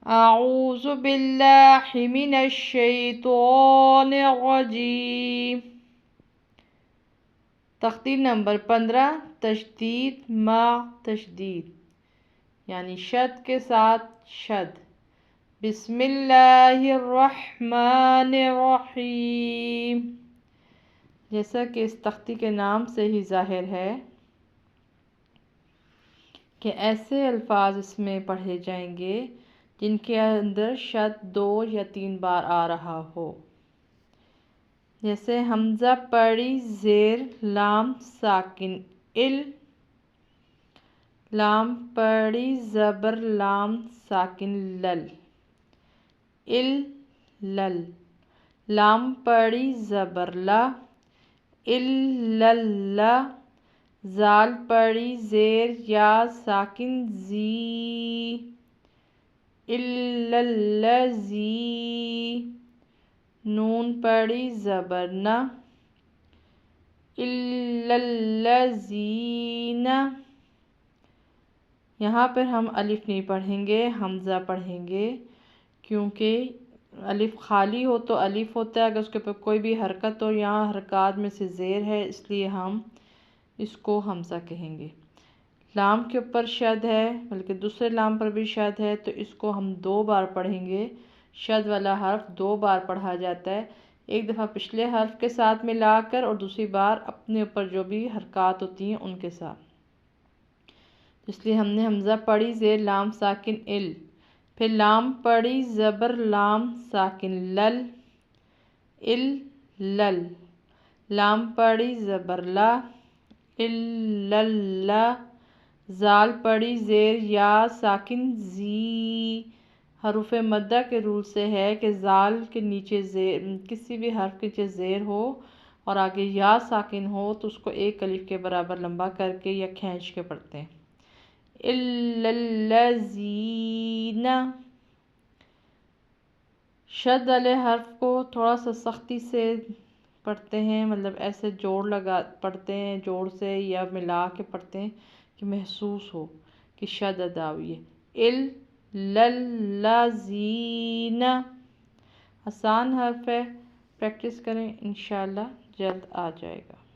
اعوذ باللہ من الشیطان الرجیم۔ تختی نمبر 15، تشدید مع تشدید، یعنی شد کے ساتھ شد۔ بسم اللہ الرحمن الرحیم۔ جیسا کہ اس تختی کے نام سے ہی ظاہر ہے کہ ایسے الفاظ اس میں پڑھے جائیں گے جن کے اندر شد 2 یا 3 بار آ رہا ہو، جیسے حمزہ پڑی زیر لام ساکن ال، لام پڑی زبر لام ساکن لل، ال لل، لام پڑی زبر لا، ال لل لا، زال پڑی زیر یا ساکن زی، الذی، نون پڑی زبر نا، الذین۔ یہاں پر ہم الف نہیں پڑھیں گے، حمزہ پڑھیں گے، کیونکہ الف خالی ہو تو الف ہوتا ہے، اگر اس کے اوپر کوئی بھی حرکت ہو، یہاں حرکات میں سے زیر ہے، اس لیے ہم اس کو حمزہ کہیں گے۔ لام کے اوپر شد ہے، بلکہ دوسرے لام پر بھی شد ہے، تو اس کو ہم 2 بار پڑھیں گے۔ شد والا حرف 2 بار پڑھا جاتا ہے، ایک دفعہ پچھلے حرف کے ساتھ ملا کر اور دوسری بار اپنے اوپر جو بھی حرکات ہوتی ہیں ان کے ساتھ۔ اس لیے ہم نے حمزہ پڑی زیر لام ساکن ال، پھر لام پڑی زبر لام ساکن لل، ال لل، لام پڑی زبر لا، لا، زال پڑی زیر یا ساکن زی۔ حروف مدہ کے رول سے ہے کہ زال کے نیچے زیر، کسی بھی حرف کے نیچے زیر ہو اور آگے یا ساکن ہو تو اس کو ایک الف کے برابر لمبا کر کے یا کھینچ کے پڑھتے ہیں۔ الذین۔ شد والے حرف کو تھوڑا سا سختی سے پڑھتے ہیں، مطلب ایسے جوڑ لگا پڑھتے ہیں، جوڑ سے یا ملا کے پڑھتے ہیں کہ محسوس ہو کہ شد ادا ہوئی ہے۔ الذین۔ آسان حرف ہے، پریکٹس کریں، انشاءاللہ جلد آ جائے گا۔